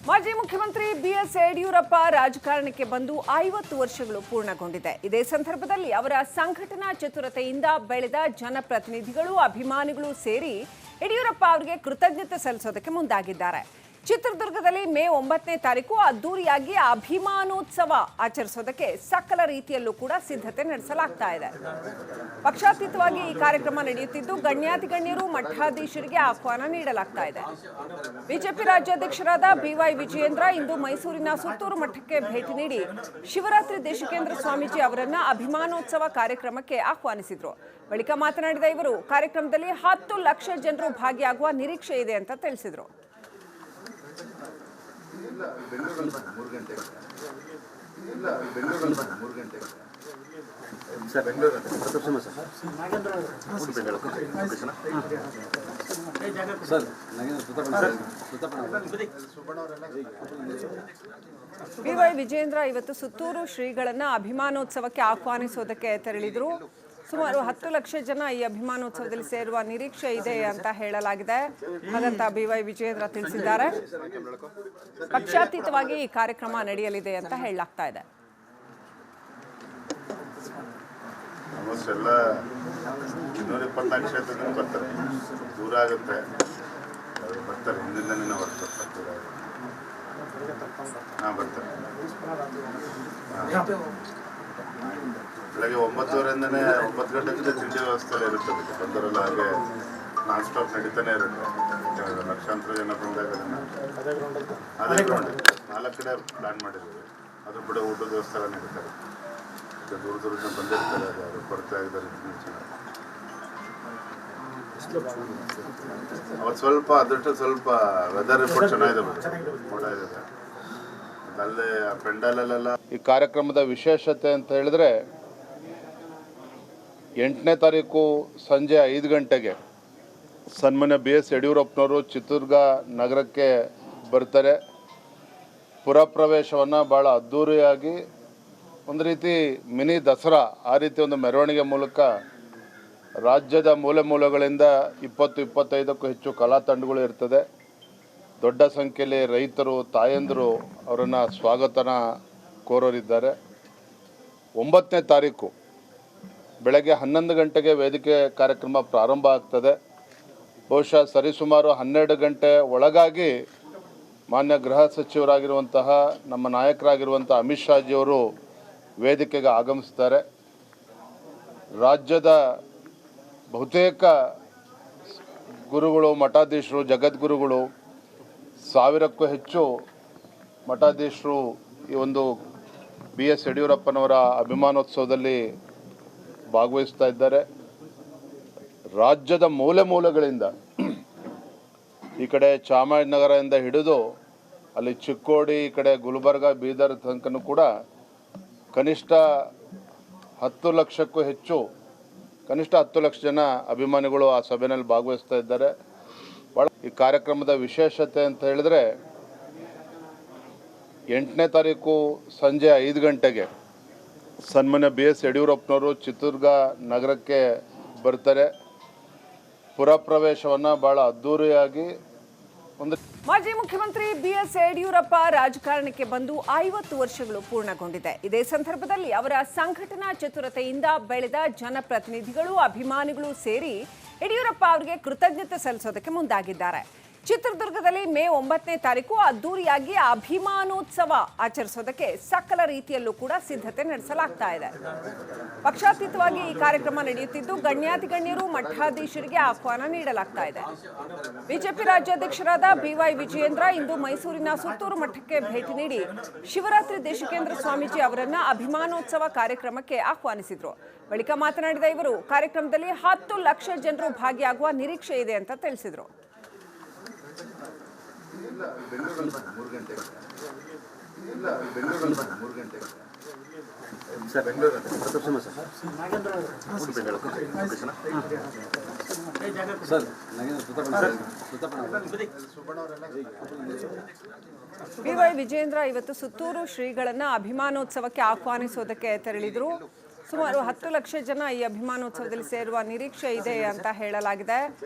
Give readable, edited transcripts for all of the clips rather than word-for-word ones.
ಮಾಜಿ ಮುಖ್ಯಮಂತ್ರಿ ಬಿಎಸ್ ಯಡಿಯೂರಪ್ಪ ರಾಜಕಾರಣಕ್ಕೆ ಬಂದು 50 ವರ್ಷಗಳು ಪೂರ್ಣಗೊಂಡಿದೆ. ಇದೇ ಸಂದರ್ಭದಲ್ಲಿ ಅವರ ಸಂಘಟನಾ ಚತುರತೆಯಿಂದ ಬೆಳೆದ ಜನಪ್ರತಿನಿಧಿಗಳು, ಅಭಿಮಾನಿಗಳು ಸೇರಿ ಯಡಿಯೂರಪ್ಪ ಅವರಿಗೆ ಕೃತಜ್ಞತೆ ಸಲ್ಲಿಸೋದಕ್ಕೆ ಮುಂದಾಗಿದ್ದಾರೆ. ಚಿತ್ರದುರ್ಗದಲ್ಲಿ ಮೇ 9ನೇ ತಾರೀಕು ಅದ್ದೂರಿಯಾಗಿ ಅಭಿಮಾನೋತ್ಸವ ಆಚರಿಸೋದಕ್ಕೆ ಸಕಲ ರೀತಿಯಲ್ಲೂ ಕೂಡ ಸಿದ್ಧತೆ ನಡೆಸಲಾಗ್ತಾ ಇದೆ. ಪಕ್ಷಾತೀತವಾಗಿ ಈ ಕಾರ್ಯಕ್ರಮ ನಡೆಯುತ್ತಿದ್ದು ಗಣ್ಯಾತಿಗಣ್ಯರು, ಮಠಾಧೀಶರಿಗೆ ಆಹ್ವಾನ ನೀಡಲಾಗ್ತಾ ಇದೆ. ಬಿಜೆಪಿ ರಾಜ್ಯಾಧ್ಯಕ್ಷರಾದ ಬಿವೈ ವಿಜಯೇಂದ್ರ ಇಂದು ಮೈಸೂರಿನ ಸುತ್ತೂರು ಮಠಕ್ಕೆ ಭೇಟಿ ನೀಡಿ ಶಿವರಾತ್ರಿ ದೇಶಿಕೇಂದ್ರ ಸ್ವಾಮೀಜಿ ಅವರನ್ನ ಅಭಿಮಾನೋತ್ಸವ ಕಾರ್ಯಕ್ರಮಕ್ಕೆ ಆಹ್ವಾನಿಸಿದ್ರು. ಬಳಿಕ ಮಾತನಾಡಿದ ಇವರು ಕಾರ್ಯಕ್ರಮದಲ್ಲಿ 10 ಲಕ್ಷ ಜನರು ಭಾಗಿಯಾಗುವ ನಿರೀಕ್ಷೆ ಇದೆ ಅಂತ ತಿಳಿಸಿದ್ರು. ಬಿವೈ ವಿಜಯೇಂದ್ರ ಇವತ್ತು ಸುತ್ತೂರು ಶ್ರೀಗಳನ್ನ ಅಭಿಮಾನೋತ್ಸವಕ್ಕೆ ಆಹ್ವಾನಿಸೋದಕ್ಕೆ ತೆರಳಿದ್ರು. ಸುಮಾರು 10 ಲಕ್ಷ ಜನ ಈ ಅಭಿಮಾನೋತ್ಸವದಲ್ಲಿ ಸೇರುವ ನಿರೀಕ್ಷೆ ಇದೆ ಅಂತ ಹೇಳಲಾಗಿದೆ. ಹಾಗಂತ ಬಿವೈ ವಿಜಯೇಂದ್ರ ತಿಳಿಸಿದ್ದಾರೆ. ಪಕ್ಷಾತೀತವಾಗಿ ಈ ಕಾರ್ಯಕ್ರಮ ನಡೆಯಲಿದೆ ಅಂತ ಹೇಳಲಾಗ್ತಾ ಇದೆ. ಎಲ್ಲ 224 ಕ್ಷೇತ್ರದಿಂದ ಬರ್ತಾರೆ, ದೂರ ಆಗುತ್ತೆ, ಬರ್ತಾರೆ, ಹಿಂದಿಂದನೇ ಬರ್ತಾರೆ. ಬರ್ತಾರೆ. ಬೆಳಗ್ಗೆ 9:30 9 ಗಂಟೆಗಿಂತ ತಿಂಡಿ ವ್ಯವಸ್ಥೆ ಇರುತ್ತದೆ. ಬಂದರೆಲ್ಲ ಹಾಗೆ ನಾನ್ ಸ್ಟಾಪ್ ನಡೀತಾನೆ ಇರುತ್ತೆ. ಲಕ್ಷಾಂತರ ಜನ ಬಂದಾಗ ಅದೇ ಗ್ರೌಂಡ್ 4 ಕಡೆ ಪ್ಲಾನ್ ಮಾಡಿದ್ದೀವಿ. ಅದ್ರ ಕೂಡ ಊಟದ ವ್ಯವಸ್ಥೆ ಎಲ್ಲ ನಡೀತಾರೆ. ದೂರ ದೂರದಿಂದ ಬಂದಿರ್ತಾರೆ, ಅದು ಕೊಡ್ತಾ ಇದ್ದಾರೆ. ಅವತ್ತು ಸ್ವಲ್ಪ ಅದಷ್ಟು ಸ್ವಲ್ಪ ವೆದರ್ ರಿಪೋರ್ಟ್ ಚೆನ್ನಾಗಿದೆ, ಮೋಡ ಇದೆ. ಅಲ್ಲೇ ಪೆಂಡಾಲಲ್ಲೆಲ್ಲ ಈ ಕಾರ್ಯಕ್ರಮದ ವಿಶೇಷತೆ ಅಂತ ಹೇಳಿದ್ರೆ 8ನೇ ತಾರೀಕು ಸಂಜೆ 5 ಗಂಟೆಗೆ ಸನ್ಮಾನ್ಯ BS ಯಡಿಯೂರಪ್ಪನವರು ಚಿತ್ರದುರ್ಗ ನಗರಕ್ಕೆ ಬರ್ತಾರೆ. ಪುರಪ್ರವೇಶವನ್ನು ಭಾಳ ಅದ್ಧೂರಿಯಾಗಿ ಒಂದು ರೀತಿ ಮಿನಿ ದಸರಾ ಆ ರೀತಿ ಒಂದು ಮೆರವಣಿಗೆ ಮೂಲಕ ರಾಜ್ಯದ ಮೂಲೆ ಮೂಲೆಗಳಿಂದ 20-25ಕ್ಕೂ ಹೆಚ್ಚು ಕಲಾ ತಂಡಗಳು ಇರ್ತದೆ. ದೊಡ್ಡ ಸಂಖ್ಯೆಯಲ್ಲಿ ರೈತರು, ತಾಯಂದಿರು ಅವರನ್ನು ಸ್ವಾಗತನ ಕೋರೋರಿದ್ದಾರೆ. 9ನೇ ತಾರೀಕು ಬೆಳಗ್ಗೆ 11 ಗಂಟೆಗೆ ವೇದಿಕೆ ಕಾರ್ಯಕ್ರಮ ಪ್ರಾರಂಭ ಆಗ್ತದೆ. ಬಹುಶಃ ಸರಿಸುಮಾರು 12 ಗಂಟೆ ಒಳಗಾಗಿ ಮಾನ್ಯ ಗೃಹ ಸಚಿವರಾಗಿರುವಂತಹ ನಮ್ಮ ನಾಯಕರಾಗಿರುವಂಥ ಅಮಿತ್ ಶಾಜಿಯವರು ವೇದಿಕೆಗೆ ಆಗಮಿಸ್ತಾರೆ. ರಾಜ್ಯದ ಬಹುತೇಕ ಗುರುಗಳು, ಮಠಾಧೀಶರು, ಜಗದ್ಗುರುಗಳು, 1000ಕ್ಕೂ ಹೆಚ್ಚು ಮಠಾಧೀಶರು ಈ ಒಂದು BS ಯಡಿಯೂರಪ್ಪನವರ ಅಭಿಮಾನೋತ್ಸವದಲ್ಲಿ ಭಾಗವಹಿಸ್ತಾ ಇದ್ದಾರೆ. ರಾಜ್ಯದ ಮೂಲೆ ಮೂಲೆಗಳಿಂದ ಈ ಕಡೆ ಚಾಮರಾಜನಗರದಿಂದ ಹಿಡಿದು ಅಲ್ಲಿ ಚಿಕ್ಕೋಡಿ, ಈ ಕಡೆ ಗುಲ್ಬರ್ಗ, ಬೀದರ್ ತನಕನೂ ಕೂಡ ಕನಿಷ್ಠ 10 ಲಕ್ಷಕ್ಕೂ ಹೆಚ್ಚು, ಕನಿಷ್ಠ 10 ಲಕ್ಷ ಜನ ಅಭಿಮಾನಿಗಳು ಆ ಸಭೆಯಲ್ಲಿ ಭಾಗವಹಿಸ್ತಾ ಇದ್ದಾರೆ. ಈ ಕಾರ್ಯಕ್ರಮದ ವಿಶೇಷತೆ ಅಂತ ಹೇಳಿದ್ರೆ 8ನೇ ತಾರೀಕು ಸಂಜೆ 5 ಗಂಟೆಗೆ ಸನ್ಮಾನ್ಯ BS ಯಡಿಯೂರಪ್ಪನವರು ಚಿತ್ರದುರ್ಗ ನಗರಕ್ಕೆ ಬರ್ತಾರೆ. ಪುರಪ್ರವೇಶವನ್ನು ಭಾಳ ಅದ್ಧೂರಿಯಾಗಿ ಮಾಜಿ ಮುಖ್ಯಮಂತ್ರಿ ಬಿಎಸ್ ಯಡಿಯೂರಪ್ಪ ರಾಜಕಾರಣಕ್ಕೆ ಬಂದು 50 ವರ್ಷಗಳು ಪೂರ್ಣಗೊಂಡಿದೆ. ಇದೇ ಸಂದರ್ಭದಲ್ಲಿ ಅವರ ಸಂಘಟನಾ ಚತುರತೆಯಿಂದ ಬೆಳೆದ ಜನಪ್ರತಿನಿಧಿಗಳು, ಅಭಿಮಾನಿಗಳು ಸೇರಿ ಯಡಿಯೂರಪ್ಪ ಅವರಿಗೆ ಕೃತಜ್ಞತೆ ಸಲ್ಲಿಸೋದಕ್ಕೆ ಮುಂದಾಗಿದ್ದಾರೆ. ಚಿತ್ರದುರ್ಗದಲ್ಲಿ ಮೇ 9ನೇ ತಾರೀಕು ಅದ್ದೂರಿಯಾಗಿ ಅಭಿಮಾನೋತ್ಸವ ಆಚರಿಸೋದಕ್ಕೆ ಸಕಲ ರೀತಿಯಲ್ಲೂ ಕೂಡ ಸಿದ್ಧತೆ ನಡೆಸಲಾಗ್ತಾ ಇದೆ. ಪಕ್ಷಾತೀತವಾಗಿ ಈ ಕಾರ್ಯಕ್ರಮ ನಡೆಯುತ್ತಿದ್ದು ಗಣ್ಯಾತಿಗಣ್ಯರು, ಮಠಾಧೀಶರಿಗೆ ಆಹ್ವಾನ ನೀಡಲಾಗ್ತಾ ಇದೆ. ಬಿಜೆಪಿ ರಾಜ್ಯಾಧ್ಯಕ್ಷರಾದ ಬಿವೈ ವಿಜಯೇಂದ್ರ ಇಂದು ಮೈಸೂರಿನ ಸುತ್ತೂರು ಮಠಕ್ಕೆ ಭೇಟಿ ನೀಡಿ ಶಿವರಾತ್ರಿ ದೇಶಿಕೇಂದ್ರ ಸ್ವಾಮೀಜಿ ಅವರನ್ನ ಅಭಿಮಾನೋತ್ಸವ ಕಾರ್ಯಕ್ರಮಕ್ಕೆ ಆಹ್ವಾನಿಸಿದ್ರು. ಬಳಿಕ ಮಾತನಾಡಿದ ಇವರು ಕಾರ್ಯಕ್ರಮದಲ್ಲಿ 10 ಲಕ್ಷ ಜನರು ಭಾಗಿಯಾಗುವ ನಿರೀಕ್ಷೆ ಇದೆ ಅಂತ ತಿಳಿಸಿದ್ರು. ಬಿವೈ ವಿಜಯೇಂದ್ರ ಇವತ್ತು ಸುತ್ತೂರು ಶ್ರೀಗಳನ್ನ ಅಭಿಮಾನೋತ್ಸವಕ್ಕೆ ಆಹ್ವಾನಿಸೋದಕ್ಕೆ ತೆರಳಿದ್ರು. ಸುಮಾರು 10 ಲಕ್ಷ ಜನ ಈ ಅಭಿಮಾನೋತ್ಸವದಲ್ಲಿ ಸೇರುವ ನಿರೀಕ್ಷೆ ಇದೆ ಅಂತ ಹೇಳಲಾಗಿದೆ.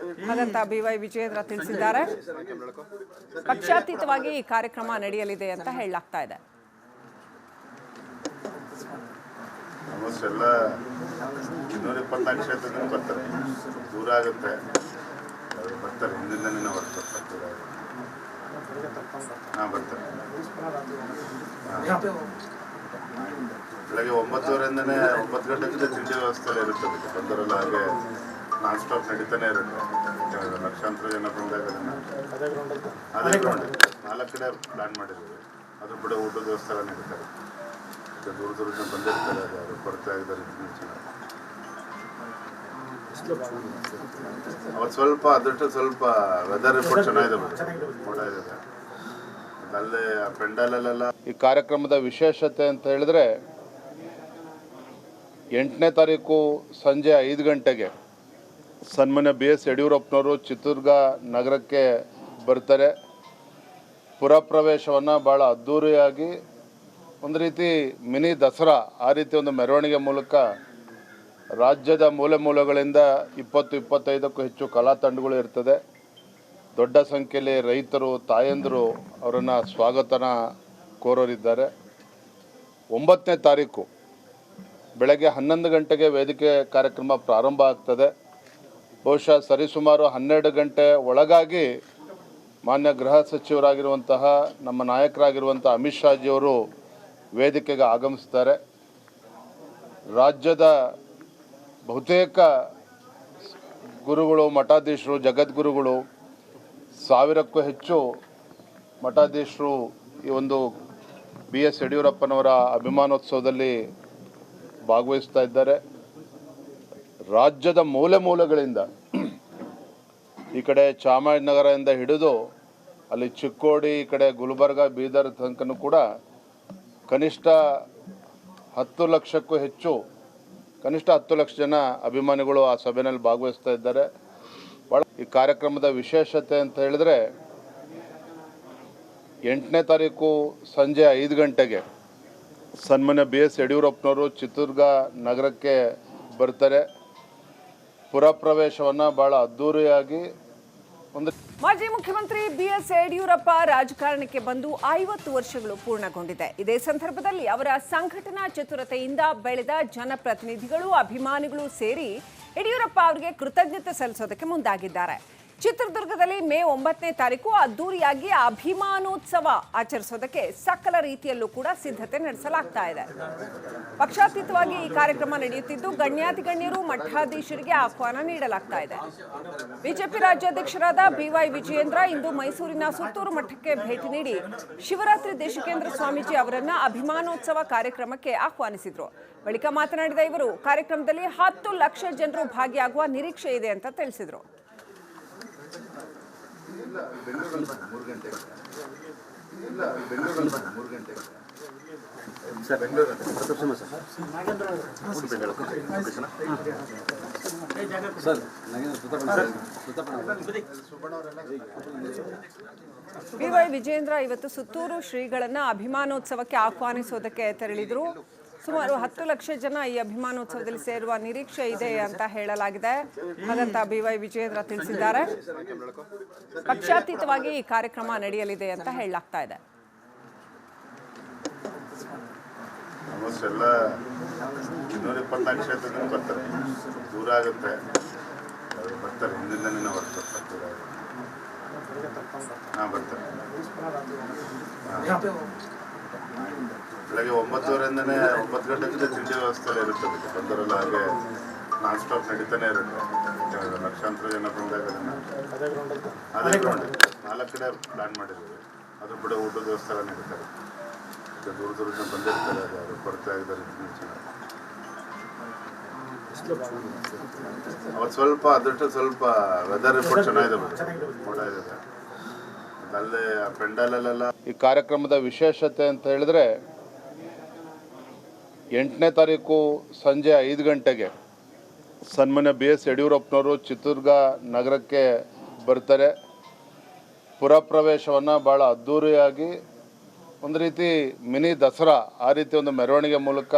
ಹಾಗಂತ BY ವಿಜಯೇಂದ್ರ ತಿಳಿಸಿದ್ದಾರೆ. ಪಕ್ಷಾತೀತವಾಗಿ ಈ ಕಾರ್ಯಕ್ರಮ ನಡೆಯಲಿದೆ ಅಂತ ಹೇಳಲಾಗ್ತಾ ಇದೆ. ಎಲ್ಲ 224 ಕ್ಷೇತ್ರದಿಂದ ಬರ್ತಾರೆ, ದೂರ ಆಗುತ್ತೆ, ಬರ್ತಾರೆ, ಹಿಂದಿಂದನೇ ಬರ್ತಾರೆ. ಹಾಂ, ಬರ್ತಾರೆ. ಬೆಳಗ್ಗೆ 9:30 9 ಗಂಟೆಗಿಂತ ತಿಂಡಿ ವ್ಯವಸ್ಥೆ ಇರುತ್ತದೆ. ಬಂದರೆಲ್ಲ ಹಾಗೆ ನಾನ್ ಸ್ಟಾಪ್ ನಡೀತಾನೆ ಇರುತ್ತೆ. ಲಕ್ಷಾಂತರ ಜನ ಬಂದಾಗ ಅದೇ ಗ್ರೌಂಡ್ 4 ಕಡೆ ಪ್ಲಾನ್ ಮಾಡಿದ್ದೀವಿ. ಅದ್ರ ಕೂಡ ಊಟದ ವ್ಯವಸ್ಥೆ ಎಲ್ಲ ನಡೀತಾರೆ. ದೂರ ದೂರದಿಂದ ಬಂದಿರ್ತಾರೆ, ಅದು ಕೊಡ್ತಾ ಇದ್ದಾರೆ. ಅವತ್ತು ಸ್ವಲ್ಪ ಅದಷ್ಟು ಸ್ವಲ್ಪ ವೆದರ್ ರಿಪೋರ್ಟ್ ಚೆನ್ನಾಗಿದೆ, ಮೋಡ ಇದೆ. ಅಲ್ಲೇ ಪೆಂಡಾಲಲ್ಲೆಲ್ಲ ಈ ಕಾರ್ಯಕ್ರಮದ ವಿಶೇಷತೆ ಅಂತ ಹೇಳಿದ್ರೆ 8ನೇ ತಾರೀಕು ಸಂಜೆ 5 ಗಂಟೆಗೆ ಸನ್ಮಾನ್ಯ BS ಯಡಿಯೂರಪ್ಪನವರು ಚಿತ್ರದುರ್ಗ ನಗರಕ್ಕೆ ಬರ್ತಾರೆ. ಪುರಪ್ರವೇಶವನ್ನು ಭಾಳ ಅದ್ಧೂರಿಯಾಗಿ ಒಂದು ರೀತಿ ಮಿನಿ ದಸರಾ ಆ ರೀತಿ ಒಂದು ಮೆರವಣಿಗೆ ಮೂಲಕ ರಾಜ್ಯದ ಮೂಲೆ ಮೂಲೆಗಳಿಂದ 20-25ಕ್ಕೂ ಹೆಚ್ಚು ಕಲಾ ತಂಡಗಳು ಇರ್ತದೆ. ದೊಡ್ಡ ಸಂಖ್ಯೆಯಲ್ಲಿ ರೈತರು, ತಾಯಂದಿರು ಅವರನ್ನು ಸ್ವಾಗತನ ಕೋರೋರಿದ್ದಾರೆ. 9ನೇ ತಾರೀಕು ಬೆಳಗ್ಗೆ 11 ಗಂಟೆಗೆ ವೇದಿಕೆ ಕಾರ್ಯಕ್ರಮ ಪ್ರಾರಂಭ ಆಗ್ತದೆ. ಬಹುಶಃ ಸರಿಸುಮಾರು 12 ಗಂಟೆ ಒಳಗಾಗಿ ಮಾನ್ಯ ಗೃಹ ಸಚಿವರಾಗಿರುವಂತಹ ನಮ್ಮ ನಾಯಕರಾಗಿರುವಂಥ ಅಮಿತ್ ಶಾಜಿಯವರು ವೇದಿಕೆಗೆ ಆಗಮಿಸ್ತಾರೆ. ರಾಜ್ಯದ ಬಹುತೇಕ ಗುರುಗಳು, ಮಠಾಧೀಶರು, ಜಗದ್ಗುರುಗಳು, 1000ಕ್ಕೂ ಹೆಚ್ಚು ಮಠಾಧೀಶರು ಈ ಒಂದು BS ಯಡಿಯೂರಪ್ಪನವರ ಅಭಿಮಾನೋತ್ಸವದಲ್ಲಿ ಭಾಗವಹಿಸ್ತಾ ಇದ್ದಾರೆ. ರಾಜ್ಯದ ಮೂಲೆ ಮೂಲೆಗಳಿಂದ ಈ ಕಡೆ ಚಾಮರಾಜನಗರದಿಂದ ಹಿಡಿದು ಅಲ್ಲಿ ಚಿಕ್ಕೋಡಿ, ಈ ಕಡೆ ಗುಲ್ಬರ್ಗ, ಬೀದರ್ ತನಕನೂ ಕೂಡ ಕನಿಷ್ಠ 10 ಲಕ್ಷಕ್ಕೂ ಹೆಚ್ಚು, ಕನಿಷ್ಠ 10 ಲಕ್ಷ ಜನ ಅಭಿಮಾನಿಗಳು ಆ ಸಭೆಯಲ್ಲಿ ಭಾಗವಹಿಸ್ತಾ ಇದ್ದಾರೆ. ಈ ಕಾರ್ಯಕ್ರಮದ ವಿಶೇಷತೆ ಅಂತ ಹೇಳಿದ್ರೆ 8ನೇ ತಾರೀಕು ಸಂಜೆ 5 ಗಂಟೆಗೆ ಸನ್ಮಾನ್ಯ BS ಯಡಿಯೂರಪ್ಪನವರು ಚಿತ್ರದುರ್ಗ ನಗರಕ್ಕೆ ಬರ್ತಾರೆ. ಪುರಪ್ರವೇಶವನ್ನು ಭಾಳ ಅದ್ಧೂರಿಯಾಗಿ ಮಾಜಿ ಮುಖ್ಯಮಂತ್ರಿ BS ಯಡಿಯೂರಪ್ಪ ರಾಜಕಾರಣಕ್ಕೆ ಬಂದು 50 ವರ್ಷಗಳು ಪೂರ್ಣಗೊಂಡಿದೆ. ಇದೇ ಸಂದರ್ಭದಲ್ಲಿ ಅವರ ಸಂಘಟನಾ ಚತುರತೆಯಿಂದ ಬೆಳೆದ ಜನಪ್ರತಿನಿಧಿಗಳು, ಅಭಿಮಾನಿಗಳು ಸೇರಿ ಯಡಿಯೂರಪ್ಪ ಅವರಿಗೆ ಕೃತಜ್ಞತೆ ಸಲ್ಲಿಸೋದಕ್ಕೆ ಮುಂದಾಗಿದ್ದಾರೆ. ಚಿತ್ರದುರ್ಗದಲ್ಲಿ ಮೇ 9ನೇ ತಾರೀಕು ಅದ್ದೂರಿಯಾಗಿ ಅಭಿಮಾನೋತ್ಸವ ಆಚರಿಸೋದಕ್ಕೆ ಸಕಲ ರೀತಿಯಲ್ಲೂ ಕೂಡ ಸಿದ್ಧತೆ ನಡೆಸಲಾಗ್ತಾ ಇದೆ. ಪಕ್ಷಾತೀತವಾಗಿ ಈ ಕಾರ್ಯಕ್ರಮ ನಡೆಯುತ್ತಿದ್ದು ಗಣ್ಯಾತಿಗಣ್ಯರು, ಮಠಾಧೀಶರಿಗೆ ಆಹ್ವಾನ ನೀಡಲಾಗ್ತಾ ಇದೆ. ಬಿಜೆಪಿ ರಾಜ್ಯಾಧ್ಯಕ್ಷರಾದ BY ವಿಜಯೇಂದ್ರ ಇಂದು ಮೈಸೂರಿನ ಸುತ್ತೂರು ಮಠಕ್ಕೆ ಭೇಟಿ ನೀಡಿ ಶಿವರಾತ್ರಿ ದೇಶಿಕೇಂದ್ರ ಸ್ವಾಮೀಜಿ ಅವರನ್ನ ಅಭಿಮಾನೋತ್ಸವ ಕಾರ್ಯಕ್ರಮಕ್ಕೆ ಆಹ್ವಾನಿಸಿದ್ರು. ಬಳಿಕ ಮಾತನಾಡಿದ ಇವರು ಕಾರ್ಯಕ್ರಮದಲ್ಲಿ 10 ಲಕ್ಷ ಜನರು ಭಾಗಿಯಾಗುವ ನಿರೀಕ್ಷೆ ಇದೆ ಅಂತ ತಿಳಿಸಿದರು. BY ವಿಜಯೇಂದ್ರ ಇವತ್ತು ಸುತ್ತೂರು ಶ್ರೀಗಳನ್ನ ಅಭಿಮಾನೋತ್ಸವಕ್ಕೆ ಆಹ್ವಾನಿಸೋದಕ್ಕೆ ತೆರಳಿದ್ರು. ಸುಮಾರು 10 ಲಕ್ಷ ಜನ ಈ ಅಭಿಮಾನೋತ್ಸವದಲ್ಲಿ ಸೇರುವ ನಿರೀಕ್ಷೆ ಇದೆ ಅಂತ ಹೇಳಲಾಗಿದೆ. ಹಾಗಂತ BY ವಿಜಯೇಂದ್ರ ತಿಳಿಸಿದ್ದಾರೆ. ಪಕ್ಷಾತೀತವಾಗಿ ಈ ಕಾರ್ಯಕ್ರಮ ನಡೆಯಲಿದೆ ಅಂತ ಹೇಳಲಾಗ್ತಾ ಇದೆ. ಎಲ್ಲ 224 ಕ್ಷೇತ್ರದಿಂದ ಬರ್ತಾರೆ, ದೂರ ಆಗುತ್ತೆ, ಬರ್ತಾರೆ, ಹಿಂದಿಂದನೇ ಬರ್ತಾರೆ. ಹಾಂ, ಬರ್ತಾರೆ. ಬೆಳಗ್ಗೆ 9:30 9 ಗಂಟೆಗಿಂತ ತಿಂಡಿ ವ್ಯವಸ್ಥೆ ಇರುತ್ತದೆ. ಬಂದರೆಲ್ಲ ಹಾಗೆ ನಾನ್ ಸ್ಟಾಪ್ ನಡೀತಾನೆ ಇರುತ್ತೆ. ಲಕ್ಷಾಂತರ ಜನ ಬಂದಾಗ ಅದೇ ಗ್ರೌಂಡ್ 4 ಕಡೆ ಪ್ಲಾನ್ ಮಾಡಿದ್ದೀವಿ. ಅದ್ರ ಕೂಡ ಊಟದ ವ್ಯವಸ್ಥೆ ಎಲ್ಲ ನಡೀತಾರೆ. ದೂರ ದೂರದಿಂದ ಬಂದಿರ್ತಾರೆ, ಅದು ಕೊಡ್ತಾ ಇದ್ದಾರೆ. ಅವತ್ತು ಸ್ವಲ್ಪ ಅದಷ್ಟು ಸ್ವಲ್ಪ ವೆದರ್ ರಿಪೋರ್ಟ್ ಚೆನ್ನಾಗಿದೆ, ಮೋಡ ಇದೆ. ಅಲ್ಲೇ ಪೆಂಡಾಲಲ್ಲೆಲ್ಲ ಈ ಕಾರ್ಯಕ್ರಮದ ವಿಶೇಷತೆ ಅಂತ ಹೇಳಿದ್ರೆ 8ನೇ ತಾರೀಕು ಸಂಜೆ 5 ಗಂಟೆಗೆ ಸನ್ಮಾನ್ಯ BS ಯಡಿಯೂರಪ್ಪನವರು ಚಿತ್ರದುರ್ಗ ನಗರಕ್ಕೆ ಬರ್ತಾರೆ. ಪುರಪ್ರವೇಶವನ್ನು ಭಾಳ ಅದ್ಧೂರಿಯಾಗಿ ಒಂದು ರೀತಿ ಮಿನಿ ದಸರಾ ಆ ರೀತಿ ಒಂದು ಮೆರವಣಿಗೆ ಮೂಲಕ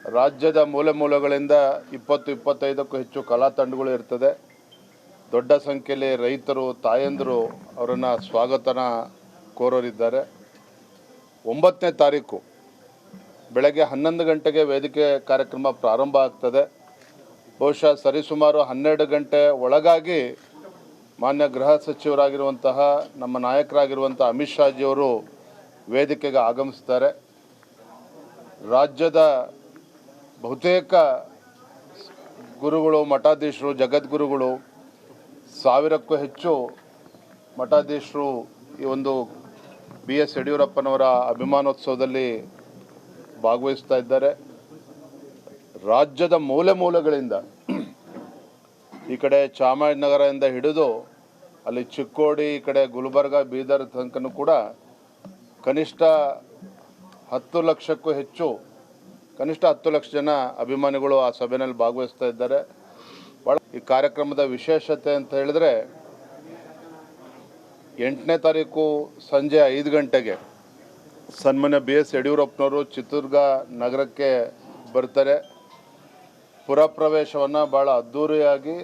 ರಾಜ್ಯದ ಮೂಲೆ ಮೂಲೆಗಳಿಂದ 20-25ಕ್ಕೂ ಹೆಚ್ಚು ಕಲಾ ತಂಡಗಳು ಇರ್ತದೆ. ದೊಡ್ಡ ಸಂಖ್ಯೆಯಲ್ಲಿ ರೈತರು, ತಾಯಂದಿರು ಅವರನ್ನು ಸ್ವಾಗತನ ಕೋರೋರಿದ್ದಾರೆ. 9ನೇ ತಾರೀಕು ಬೆಳಗ್ಗೆ 11 ಗಂಟೆಗೆ ವೇದಿಕೆ ಕಾರ್ಯಕ್ರಮ ಪ್ರಾರಂಭ ಆಗ್ತದೆ. ಬಹುಶಃ ಸರಿಸುಮಾರು 12 ಗಂಟೆ ಒಳಗಾಗಿ ಮಾನ್ಯ ಗೃಹ ಸಚಿವರಾಗಿರುವಂತಹ ನಮ್ಮ ನಾಯಕರಾಗಿರುವಂಥ ಅಮಿತ್ ಶಾಜಿಯವರು ವೇದಿಕೆಗೆ ಆಗಮಿಸ್ತಾರೆ. ರಾಜ್ಯದ ಬಹುತೇಕ ಗುರುಗಳು, ಮಠಾಧೀಶರು, ಜಗದ್ಗುರುಗಳು, 1000ಕ್ಕೂ ಹೆಚ್ಚು ಮಠಾಧೀಶರು ಈ ಒಂದು BS ಯಡಿಯೂರಪ್ಪನವರ ಅಭಿಮಾನೋತ್ಸವದಲ್ಲಿ ಭಾಗವಹಿಸ್ತಾ ಇದ್ದಾರೆ. ರಾಜ್ಯದ ಮೂಲೆ ಮೂಲೆಗಳಿಂದ ಈ ಕಡೆ ಚಾಮರಾಜನಗರದಿಂದ ಹಿಡಿದು ಅಲ್ಲಿ ಚಿಕ್ಕೋಡಿ, ಈ ಕಡೆ ಗುಲ್ಬರ್ಗ, ಬೀದರ್ ತನಕನೂ ಕೂಡ ಕನಿಷ್ಠ 10 ಲಕ್ಷಕ್ಕೂ ಹೆಚ್ಚು, ಕನಿಷ್ಠ 10 ಲಕ್ಷ ಜನ ಅಭಿಮಾನಿಗಳು ಆ ಸಭೆಯಲ್ಲಿ ಭಾಗವಹಿಸ್ತಾ ಇದ್ದಾರೆ. ಈ ಕಾರ್ಯಕ್ರಮದ ವಿಶೇಷತೆ ಅಂತ ಹೇಳಿದ್ರೆ 8ನೇ ತಾರೀಕು ಸಂಜೆ 5 ಗಂಟೆಗೆ ಸನ್ಮಾನ್ಯ BS ಯಡಿಯೂರಪ್ಪನವರು ಚಿತ್ರದುರ್ಗ ನಗರಕ್ಕೆ ಬರ್ತಾರೆ. ಪುರಪ್ರವೇಶವನ್ನು ಭಾಳ ಅದ್ಧೂರಿಯಾಗಿ